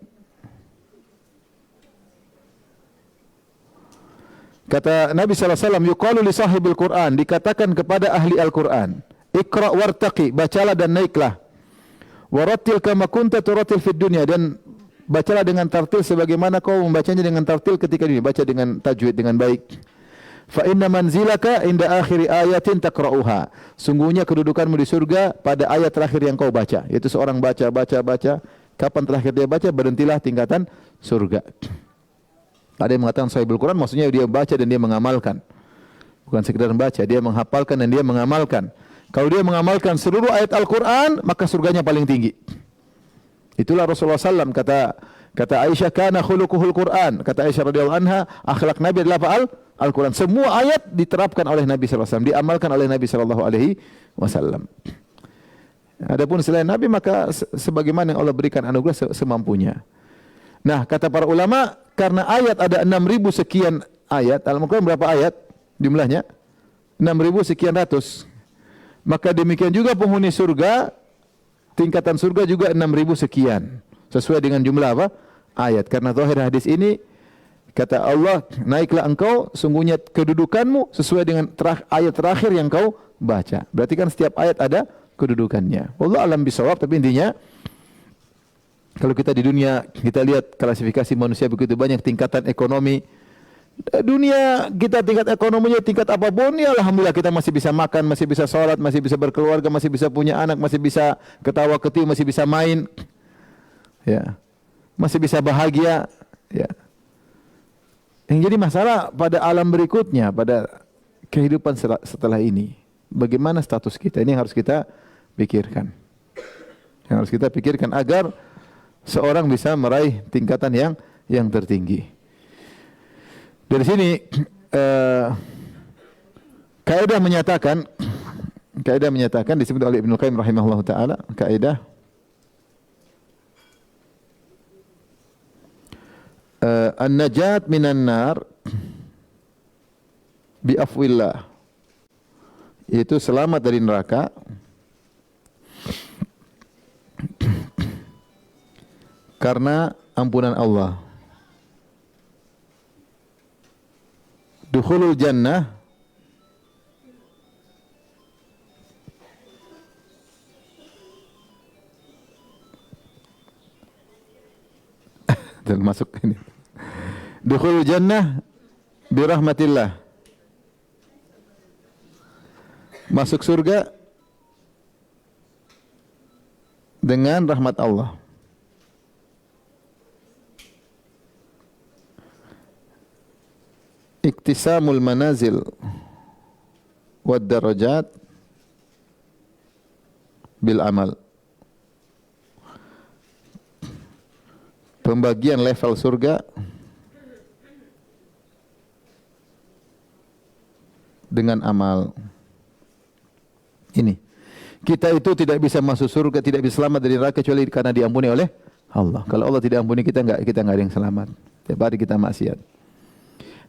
Kata Nabi SAW, yuqalu li sahibil Qur'an, dikatakan kepada ahli Al-Quran, Iqra' wartaqi, bacalah dan naiklah. Warattil kama kunta turattil fid dunya, dan bacalah dengan tartil sebagaimana kau membacanya dengan tartil ketika ini, baca dengan tajwid dengan baik. Fa inna manzilaka inda akhiri ayatin taqra'uha, sungguhnya kedudukanmu di surga pada ayat terakhir yang kau baca. Yaitu seorang baca. Kapan terakhir dia baca, berhentilah tingkatan surga. Ada yang mengatakan sahibul Quran maksudnya dia baca dan dia mengamalkan. Bukan sekedar membaca, dia menghafalkan dan dia mengamalkan. Kalau dia mengamalkan seluruh ayat Al-Quran, maka surganya paling tinggi. Itulah Rasulullah SAW kata Aisyah, kana khuluquhul Quran. Kata Aisyah radhiyallahu anha, akhlak Nabi adalah apa? Al-Quran. Semua ayat diterapkan oleh Nabi SAW, diamalkan oleh Nabi SAW. Adapun selain Nabi, maka sebagaimana yang Allah berikan anugerah semampunya. Nah, kata para ulama, karena ayat ada 6.000 sekian ayat, Al-Quran berapa ayat jumlahnya? 6.000 sekian ratus. Maka demikian juga penghuni surga, tingkatan surga juga 6.000 sekian. Sesuai dengan jumlah apa? Ayat. Karena zahir hadis ini, kata Allah, naiklah engkau, sungguhnya kedudukanmu sesuai dengan ayat terakhir yang kau baca. Berarti kan setiap ayat ada kedudukannya. Wallahu alam bisawab, tapi intinya, kalau kita di dunia, kita lihat klasifikasi manusia begitu banyak, tingkatan ekonomi, dunia kita tingkat ekonominya tingkat apapun, ya alhamdulillah kita masih bisa makan, masih bisa sholat, masih bisa berkeluarga, masih bisa punya anak, masih bisa ketawa ketiwi, masih bisa main, ya, masih bisa bahagia, ya. Yang jadi masalah pada alam berikutnya, pada kehidupan setelah ini, bagaimana status kita? Ini yang harus kita pikirkan, yang harus kita pikirkan agar seorang bisa meraih tingkatan yang tertinggi. Dari sini kaidah menyatakan disebut oleh Ibnu Qayyim rahimahullah taala, kaidah an-najat minan nar bi afwillah, yaitu selamat dari neraka karena ampunan Allah. Dukhulul jannah termasuk ini. Dukhulul jannah birahmatillah, masuk surga dengan rahmat Allah. Iktisamul manazil wad darajat bil amal, pembagian level surga dengan amal. Ini, kita itu tidak bisa masuk surga, tidak bisa selamat dari neraka kecuali karena diampuni oleh Allah. Kalau Allah tidak ampuni kita nggak ada yang selamat. Tiap hari kita maksiat.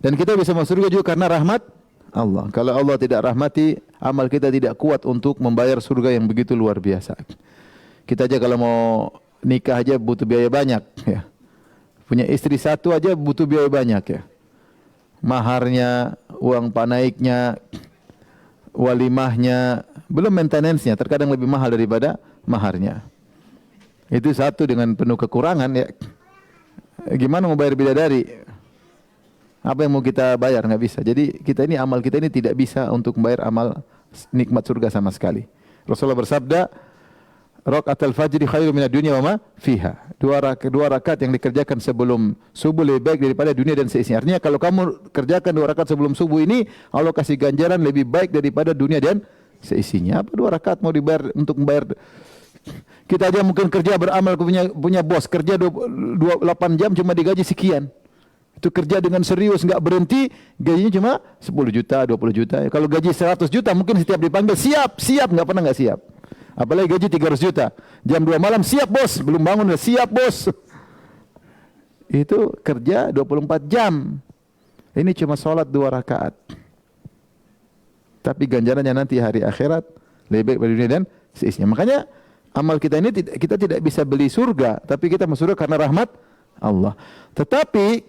Dan kita bisa masuk surga juga karena rahmat Allah. Kalau Allah tidak rahmati, amal kita tidak kuat untuk membayar surga yang begitu luar biasa. Kita aja kalau mau nikah aja butuh biaya banyak, ya. Punya istri satu aja butuh biaya banyak, ya. Maharnya, uang panaiknya, walimahnya, belum maintenance-nya, terkadang lebih mahal daripada maharnya. Itu satu dengan penuh kekurangan, ya. Gimana mau bayar bidadari? Apa yang mau kita bayar? Nggak bisa. Jadi amal kita ini tidak bisa untuk membayar amal nikmat surga sama sekali. Rasulullah bersabda, rakaat al-fajri khairu minad dunya wa ma fiha. Dua rakaat yang dikerjakan sebelum subuh lebih baik daripada dunia dan seisinya. Artinya kalau kamu kerjakan 2 rakaat sebelum subuh ini, Allah kasih ganjaran lebih baik daripada dunia dan seisinya. Apa 2 rakaat mau dibayar untuk membayar? Kita aja mungkin kerja beramal, punya bos, kerja 8 jam cuma digaji sekian. Itu kerja dengan serius, enggak berhenti, gajinya cuma 10 juta, 20 juta. Kalau gaji 100 juta mungkin setiap dipanggil siap, enggak pernah enggak siap. Apalagi gaji 300 juta. Jam 2 malam siap bos, belum bangun udah siap bos. Itu kerja 24 jam. Ini cuma sholat 2 rakaat. Tapi ganjarannya nanti hari akhirat lebih baik dari dunia dan seisinya. Makanya amal kita ini kita tidak bisa beli surga, tapi kita masuk surga karena rahmat Allah. Tetapi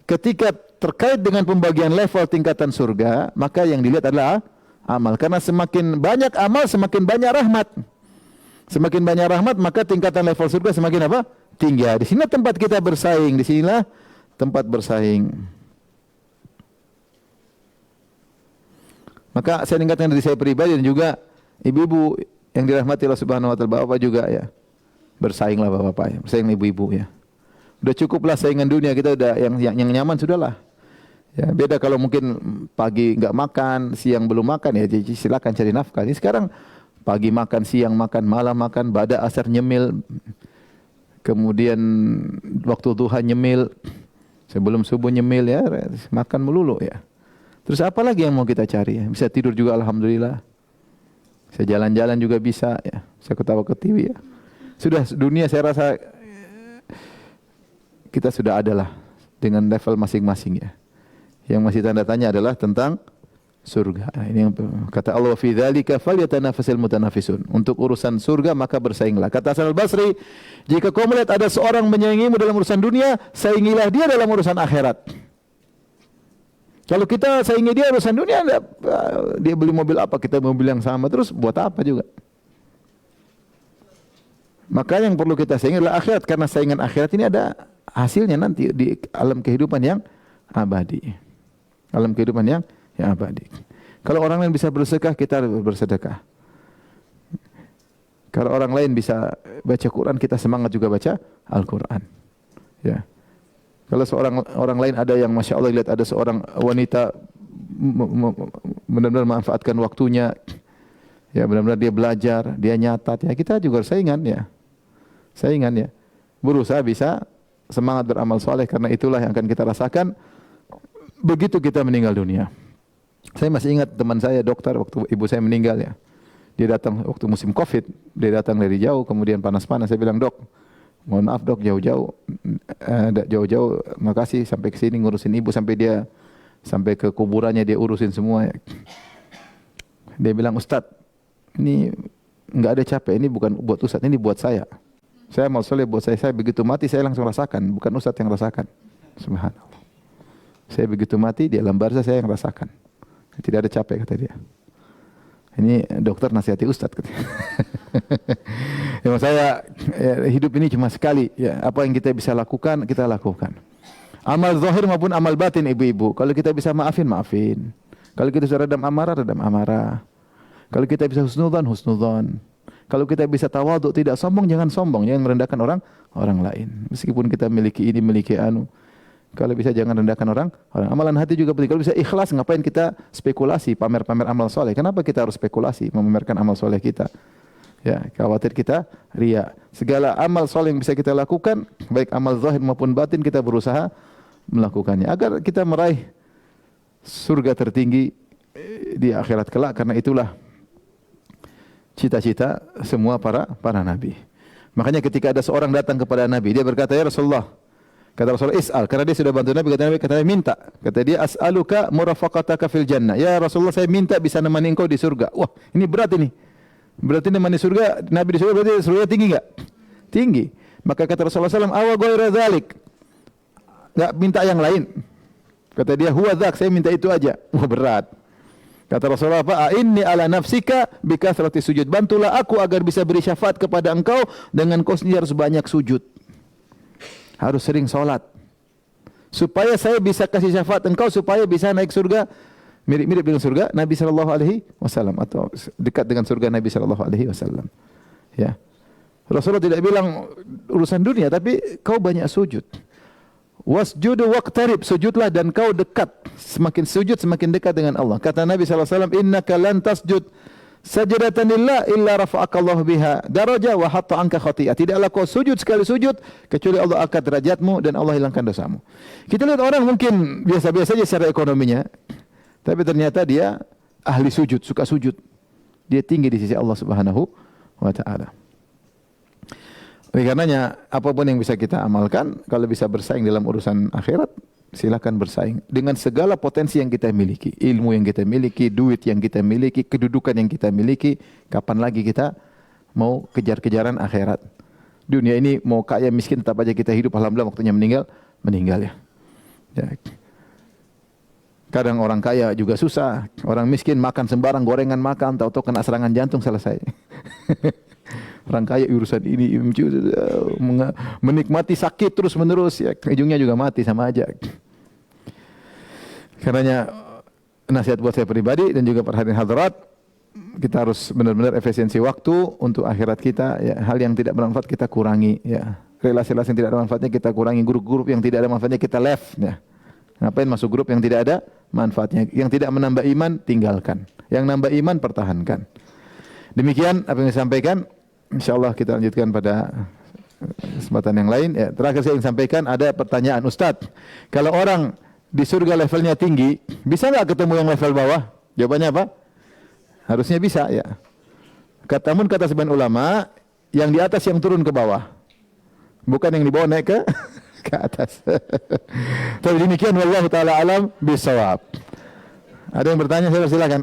ketika terkait dengan pembagian level tingkatan surga, maka yang dilihat adalah amal. Karena semakin banyak amal, semakin banyak rahmat. Semakin banyak rahmat, maka tingkatan level surga semakin apa? Tinggi. Di sini tempat kita bersaing, di sinilah tempat bersaing. Maka saya ingatkan dari saya pribadi dan juga ibu-ibu yang dirahmati Allah Subhanahu wa taala, bapak juga ya. Bersainglah bapak-bapak ya, bersaing ibu-ibu ya. Udah cukuplah saingan dunia kita, udah yang nyaman sudahlah. Ya, beda kalau mungkin pagi enggak makan, siang belum makan, ya jadi silakan cari nafkah. Ini sekarang pagi makan, siang makan, malam makan, bada asar nyemil, kemudian waktu duha nyemil, sebelum subuh nyemil, ya makan melulu ya. Terus apa lagi yang mau kita cari ya? Bisa tidur juga alhamdulillah. Bisa jalan-jalan juga bisa ya. Bisa ketawa ke TV ya. Sudah dunia saya rasa kita sudah adalah dengan level masing-masing ya. Yang masih tanda tanya adalah tentang surga. Nah, ini yang kata Allah, fi dzalika falyatanafasil mutanafisun. Untuk urusan surga maka bersainglah. Kata Hasan Al-Basri, jika kau melihat ada seorang menyaingimu dalam urusan dunia, saingilah dia dalam urusan akhirat. Kalau kita saingi dia urusan dunia, dia beli mobil apa, kita mobil yang sama, terus buat apa juga? Maka yang perlu kita saingi adalah akhirat, karena saingan akhirat ini ada hasilnya nanti di alam kehidupan yang abadi. Alam kehidupan yang abadi. Kalau orang lain bisa bersedekah, kita bersedekah. Kalau orang lain bisa baca Quran, kita semangat juga baca Al-Quran. Ya. Kalau orang lain ada yang Masya Allah lihat ada seorang wanita benar-benar manfaatkan waktunya, ya benar-benar dia belajar, dia nyatat, ya kita juga saingan ya. Saingan ya. Berusaha bisa semangat beramal soleh, karena itulah yang akan kita rasakan begitu kita meninggal dunia. Saya masih ingat teman saya dokter waktu ibu saya meninggal ya. Dia datang waktu musim Covid, dia datang dari jauh, kemudian panas-panas. Saya bilang, "Dok, mohon maaf dok, jauh-jauh, makasih sampai ke sini ngurusin ibu sampai ke kuburannya dia urusin semua." Ya. Dia bilang, "Ustadz, ini enggak ada capek, ini bukan buat Ustadz, ini buat saya. Saya mau soleh buat saya begitu mati saya langsung rasakan, bukan Ustadz yang rasakan." Subhanallah. Saya begitu mati di alam barzah saya yang rasakan. Tidak ada capek kata dia. Ini dokter nasihati Ustadz katanya. Ya, saya hidup ini cuma sekali. Ya, apa yang kita bisa lakukan kita lakukan. Amal zahir maupun amal batin ibu-ibu. Kalau kita bisa maafin, maafin. Kalau kita bisa redam amarah, redam amarah. Kalau kita bisa husnudzan, husnudzan. Kalau kita bisa tawadhu, tidak sombong, jangan sombong, jangan merendahkan orang lain. Meskipun kita memiliki ini, memiliki anu. Kalau bisa jangan rendahkan orang. Amalan hati juga penting. Kalau bisa ikhlas, ngapain kita spekulasi, pamer-pamer amal soleh? Kenapa kita harus spekulasi, memamerkan amal soleh kita? Ya, khawatir kita riya. Segala amal soleh yang bisa kita lakukan, baik amal zahir maupun batin, kita berusaha melakukannya agar kita meraih surga tertinggi di akhirat kelak. Karena itulah cita-cita semua para nabi. Makanya ketika ada seorang datang kepada Nabi, dia berkata, "Ya Rasulullah," kata Rasulullah, "Is'al," karena dia sudah bantu Nabi, kata Nabi, minta. Kata dia, "As'aluka murafaqataka fil jannah." Ya Rasulullah, saya minta bisa nemani engkau di surga. Wah, ini berat ini. Berarti nemani surga, Nabi di surga berarti surga tinggi enggak? Tinggi. Maka kata Rasulullah SAW, "Awa ghaira dzalik." Enggak minta yang lain. Kata dia, "Huwa dzak," saya minta itu aja. Wah, berat. Kata Rasulullah, "Fa inni ala nafsika bikasrati sujud." Bantulah aku agar bisa beri syafaat kepada engkau dengan kau sendiri harus banyak sujud. Harus sering salat. Supaya saya bisa kasih syafaat engkau supaya bisa naik surga mirip-mirip dengan surga Nabi sallallahu alaihi wasallam atau dekat dengan surga Nabi sallallahu alaihi wasallam. Ya. Rasulullah tidak bilang urusan dunia, tapi kau banyak sujud. Wasjudu waqtarib, sujudlah dan kau dekat. Semakin sujud semakin dekat dengan Allah. Kata Nabi sallallahu alaihi wasallam, "Innaka lan tasjud sajdatan lillah illa rafa'akallahu biha darajah wa hatta anka khati'ah." Tidaklah kau sujud sekali sujud kecuali Allah angkat derajatmu dan Allah hilangkan dosamu. Kita lihat orang mungkin biasa-biasa saja secara ekonominya, tapi ternyata dia ahli sujud, suka sujud. Dia tinggi di sisi Allah Subhanahu wa taala. Oleh karenanya apapun yang bisa kita amalkan, kalau bisa bersaing dalam urusan akhirat, silakan bersaing dengan segala potensi yang kita miliki, ilmu yang kita miliki, duit yang kita miliki, kedudukan yang kita miliki. Kapan lagi kita mau kejar-kejaran akhirat? Dunia ini mau kaya miskin tetap aja kita hidup, alhamdulillah waktunya meninggal ya. Ya. Kadang orang kaya juga susah, orang miskin makan sembarang, gorengan makan, tahu-tahu kena serangan jantung selesai. Orang kaya urusan ini menikmati sakit terus menerus ya, ujungnya juga mati sama aja. Karenanya nasihat buat saya pribadi dan juga para hadirin hadirat, kita harus benar-benar efisiensi waktu untuk akhirat kita ya. Hal yang tidak bermanfaat kita kurangi ya. relasi-relasi yang tidak ada manfaatnya kita kurangi, grup-grup yang tidak ada manfaatnya kita left ya. Ngapain masuk grup yang tidak ada manfaatnya? Yang tidak menambah iman tinggalkan. Yang nambah iman pertahankan. Demikian apa yang saya sampaikan. Insyaallah kita lanjutkan pada kesempatan yang lain. Ya, terakhir saya ingin sampaikan ada pertanyaan, Ustadz, kalau orang di surga levelnya tinggi, bisa nggak ketemu yang level bawah? Jawabannya apa? Harusnya bisa ya. Namun kata sebagian ulama, yang di atas yang turun ke bawah, bukan yang di bawah naik ke atas. Tapi demikian wallahu taala alam bisawab. Ada yang bertanya, saya silakan.